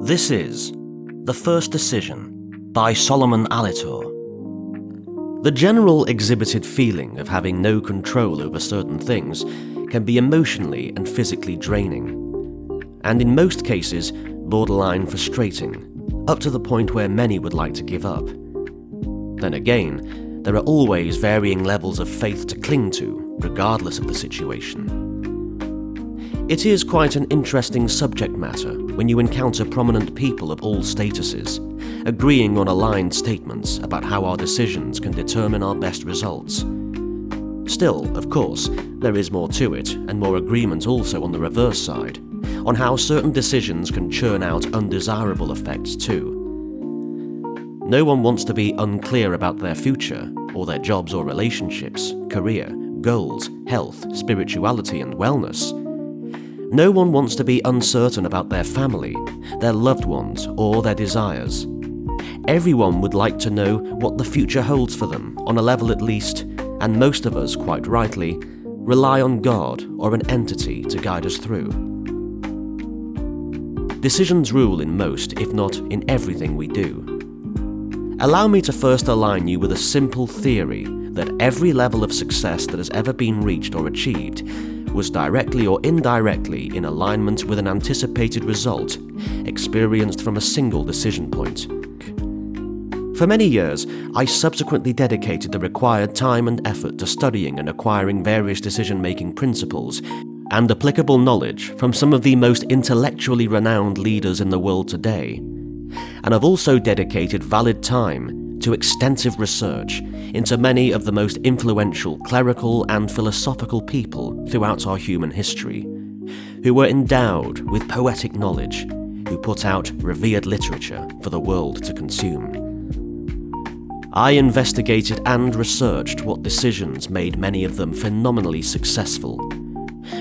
This is The First Decision by Solomon Alitor. The general exhibited feeling of having no control over certain things can be emotionally and physically draining, and in most cases borderline frustrating, up to the point where many would like to give up. Then again, there are always varying levels of faith to cling to, regardless of the situation. It is quite an interesting subject matter when you encounter prominent people of all statuses, agreeing on aligned statements about how our decisions can determine our best results. Still, of course, there is more to it, and more agreement also on the reverse side, on how certain decisions can churn out undesirable effects too. No one wants to be unclear about their future, or their jobs or relationships, career, goals, health, spirituality and wellness. No one wants to be uncertain about their family, their loved ones, or their desires. Everyone would like to know what the future holds for them, on a level at least, and most of us, quite rightly, rely on God or an entity to guide us through. Decisions rule in most, if not in everything we do. Allow me to first align you with a simple theory that every level of success that has ever been reached or achieved was directly or indirectly in alignment with an anticipated result experienced from a single decision point. For many years, I subsequently dedicated the required time and effort to studying and acquiring various decision-making principles and applicable knowledge from some of the most intellectually renowned leaders in the world today, and I've also dedicated valid time to extensive research into many of the most influential clerical and philosophical people throughout our human history, who were endowed with poetic knowledge, who put out revered literature for the world to consume. I investigated and researched what decisions made many of them phenomenally successful,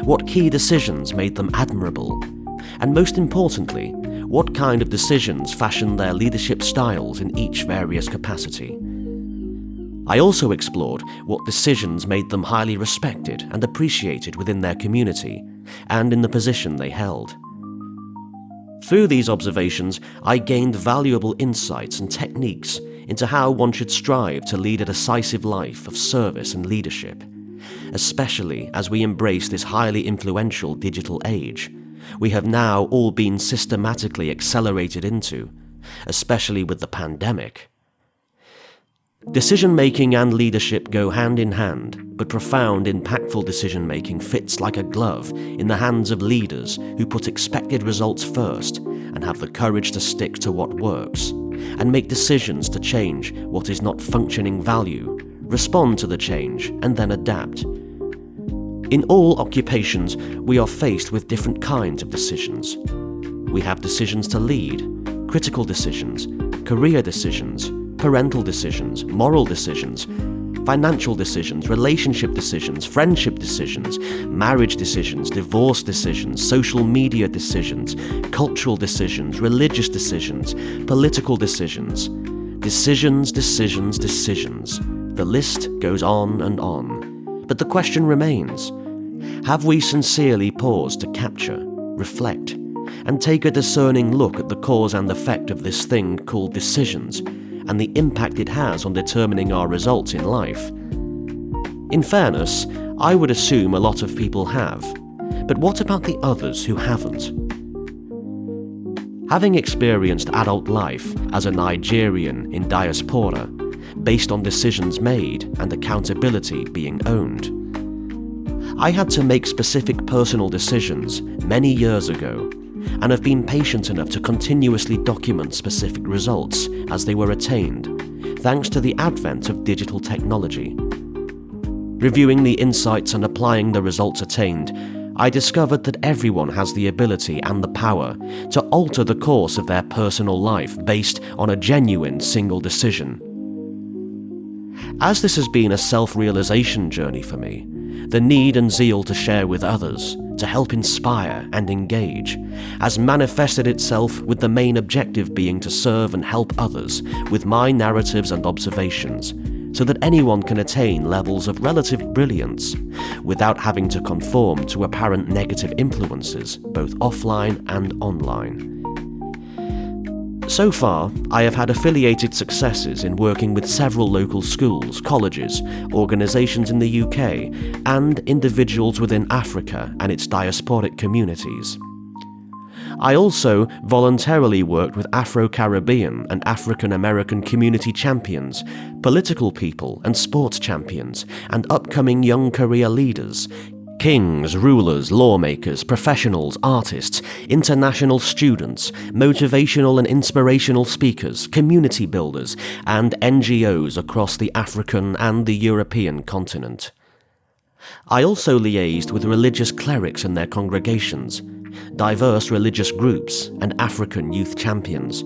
what key decisions made them admirable, and most importantly, what kind of decisions fashioned their leadership styles in each various capacity. I also explored what decisions made them highly respected and appreciated within their community and in the position they held. Through these observations, I gained valuable insights and techniques into how one should strive to lead a decisive life of service and leadership, especially as we embrace this highly influential digital age we have now all been systematically accelerated into, especially with the pandemic. Decision-making and leadership go hand in hand, but profound, impactful decision-making fits like a glove in the hands of leaders who put expected results first and have the courage to stick to what works, and make decisions to change what is not functioning value, respond to the change, and then adapt. In all occupations, we are faced with different kinds of decisions. We have decisions to lead, critical decisions, career decisions, parental decisions, moral decisions, financial decisions, relationship decisions, friendship decisions, marriage decisions, divorce decisions, social media decisions, cultural decisions, religious decisions, political decisions. Decisions. The list goes on and on. But the question remains, have we sincerely paused to capture, reflect, and take a discerning look at the cause and effect of this thing called decisions and the impact it has on determining our results in life? In fairness, I would assume a lot of people have, but what about the others who haven't? Having experienced adult life as a Nigerian in diaspora, based on decisions made and accountability being owned, I had to make specific personal decisions many years ago, and have been patient enough to continuously document specific results as they were attained, thanks to the advent of digital technology. Reviewing the insights and applying the results attained, I discovered that everyone has the ability and the power to alter the course of their personal life based on a genuine single decision. As this has been a self-realization journey for me, the need and zeal to share with others, to help inspire and engage, has manifested itself with the main objective being to serve and help others with my narratives and observations, so that anyone can attain levels of relative brilliance without having to conform to apparent negative influences, both offline and online. So far, I have had affiliated successes in working with several local schools, colleges, organisations in the UK, and individuals within Africa and its diasporic communities. I also voluntarily worked with Afro-Caribbean and African-American community champions, political people and sports champions, and upcoming young career leaders, kings, rulers, lawmakers, professionals, artists, international students, motivational and inspirational speakers, community builders, and NGOs across the African and the European continent. I also liaised with religious clerics and their congregations, diverse religious groups, and African youth champions,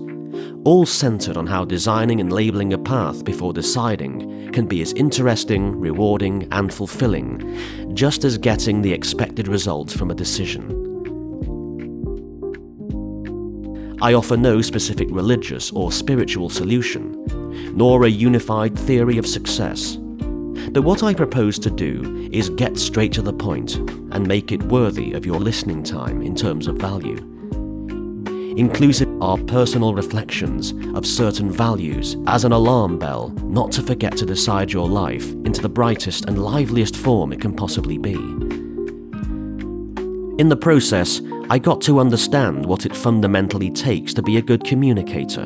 all centred on how designing and labelling a path before deciding can be as interesting, rewarding, and fulfilling, just as getting the expected results from a decision. I offer no specific religious or spiritual solution, nor a unified theory of success. But what I propose to do is get straight to the point and make it worthy of your listening time in terms of value. Inclusive are personal reflections of certain values as an alarm bell not to forget to decide your life into the brightest and liveliest form it can possibly be. In the process, I got to understand what it fundamentally takes to be a good communicator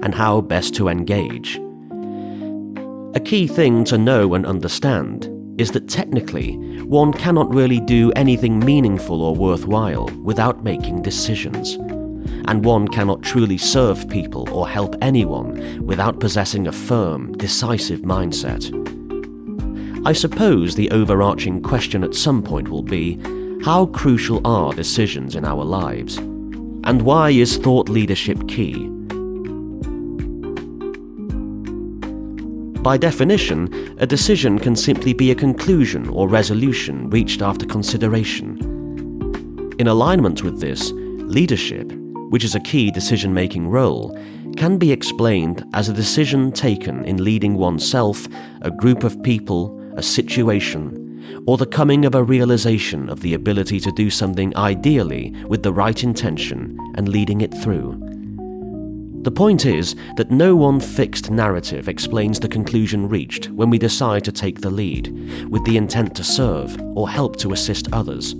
and how best to engage. A key thing to know and understand is that technically, one cannot really do anything meaningful or worthwhile without making decisions. And one cannot truly serve people or help anyone without possessing a firm, decisive mindset. I suppose the overarching question at some point will be, how crucial are decisions in our lives? And why is thought leadership key? By definition, a decision can simply be a conclusion or resolution reached after consideration. In alignment with this, leadership, which is a key decision-making role, can be explained as a decision taken in leading oneself, a group of people, a situation, or the coming of a realization of the ability to do something ideally with the right intention and leading it through. The point is that no one fixed narrative explains the conclusion reached when we decide to take the lead, with the intent to serve or help to assist others,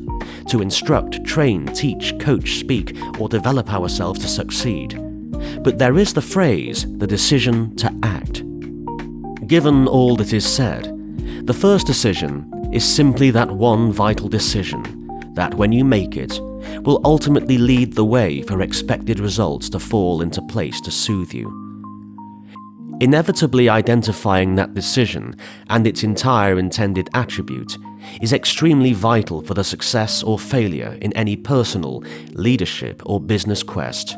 to instruct, train, teach, coach, speak, or develop ourselves to succeed. But there is the phrase, the decision to act. Given all that is said, the first decision is simply that one vital decision, that when you make it, will ultimately lead the way for expected results to fall into place to soothe you. Inevitably identifying that decision and its entire intended attribute is extremely vital for the success or failure in any personal, leadership, or business quest.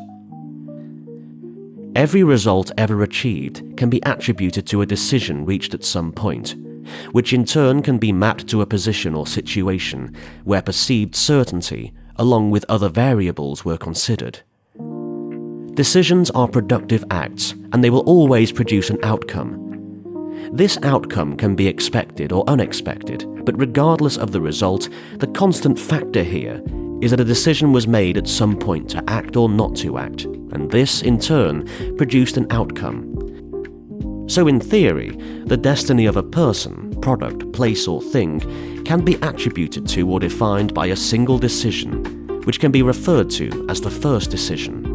Every result ever achieved can be attributed to a decision reached at some point, which in turn can be mapped to a position or situation where perceived certainty, along with other variables, were considered. Decisions are productive acts, and they will always produce an outcome. This outcome can be expected or unexpected, but regardless of the result, the constant factor here is that a decision was made at some point to act or not to act, and this, in turn, produced an outcome. So in theory, the destiny of a person, product, place, or thing can be attributed to or defined by a single decision, which can be referred to as the first decision,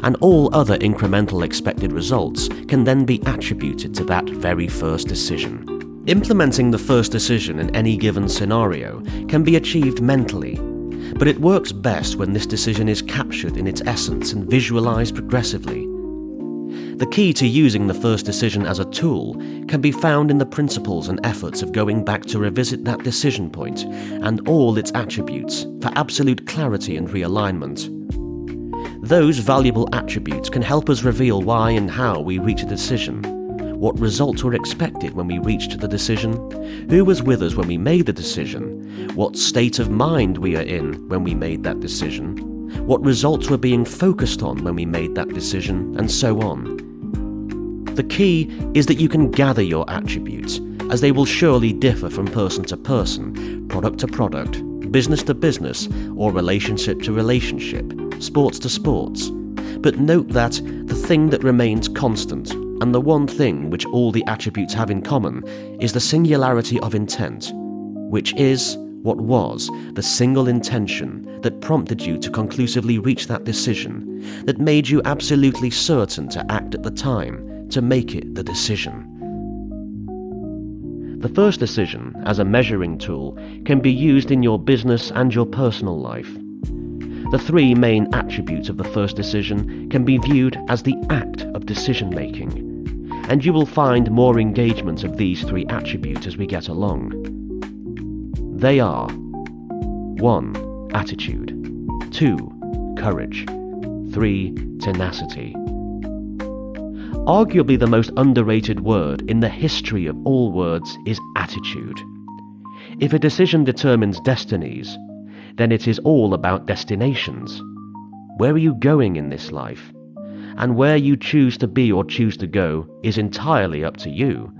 and all other incremental expected results can then be attributed to that very first decision. Implementing the first decision in any given scenario can be achieved mentally, but it works best when this decision is captured in its essence and visualized progressively. The key to using the first decision as a tool can be found in the principles and efforts of going back to revisit that decision point and all its attributes for absolute clarity and realignment. Those valuable attributes can help us reveal why and how we reach a decision, what results were expected when we reached the decision, who was with us when we made the decision, what state of mind we are in when we made that decision, what results were being focused on when we made that decision, and so on. The key is that you can gather your attributes, as they will surely differ from person to person, product to product, business to business, or relationship to relationship, sports to sports. But note that the thing that remains constant, and the one thing which all the attributes have in common, is the singularity of intent, which is what was the single intention that prompted you to conclusively reach that decision, that made you absolutely certain to act at the time, to make it the decision. The first decision, as a measuring tool, can be used in your business and your personal life. The three main attributes of the first decision can be viewed as the act of decision-making, and you will find more engagement of these three attributes as we get along. They are 1. Attitude, 2. Courage, 3. Tenacity. Arguably the most underrated word in the history of all words is attitude. If a decision determines destinies, then it is all about destinations. Where are you going in this life? And where you choose to be or choose to go is entirely up to you,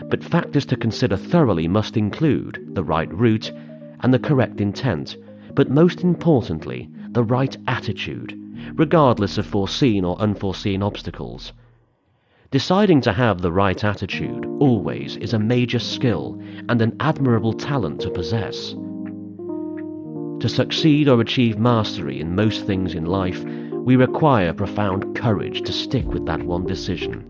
but factors to consider thoroughly must include the right route and the correct intent, but most importantly, the right attitude, regardless of foreseen or unforeseen obstacles. Deciding to have the right attitude always is a major skill and an admirable talent to possess. To succeed or achieve mastery in most things in life, we require profound courage to stick with that one decision.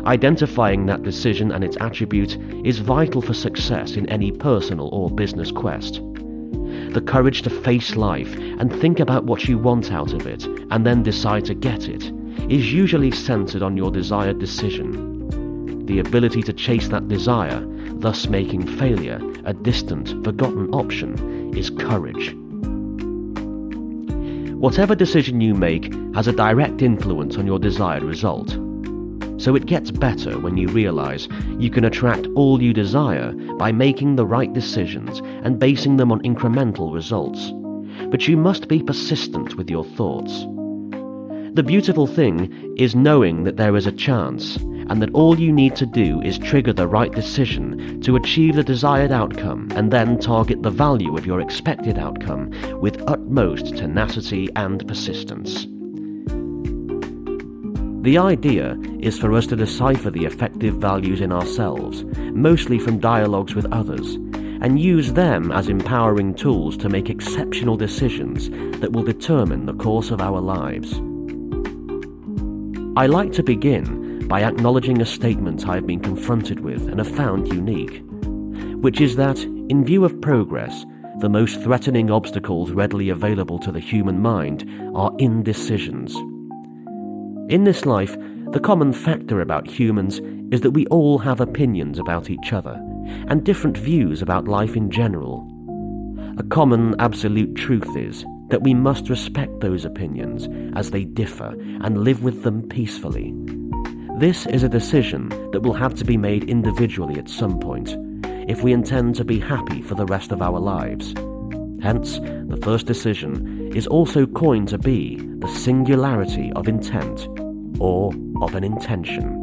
Identifying that decision and its attribute is vital for success in any personal or business quest. The courage to face life and think about what you want out of it and then decide to get it is usually centered on your desired decision. The ability to chase that desire, thus making failure a distant, forgotten option, is courage. Whatever decision you make has a direct influence on your desired result. So it gets better when you realize you can attract all you desire by making the right decisions and basing them on incremental results. But you must be persistent with your thoughts. The beautiful thing is knowing that there is a chance, and that all you need to do is trigger the right decision to achieve the desired outcome and then target the value of your expected outcome with utmost tenacity and persistence. The idea is for us to decipher the effective values in ourselves, mostly from dialogues with others, and use them as empowering tools to make exceptional decisions that will determine the course of our lives. I like to begin by acknowledging a statement I have been confronted with and have found unique, which is that, in view of progress, the most threatening obstacles readily available to the human mind are indecisions. In this life, the common factor about humans is that we all have opinions about each other, and different views about life in general. A common absolute truth is that we must respect those opinions as they differ and live with them peacefully. This is a decision that will have to be made individually at some point, if we intend to be happy for the rest of our lives. Hence, the first decision is also coined to be the singularity of intent, or of an intention.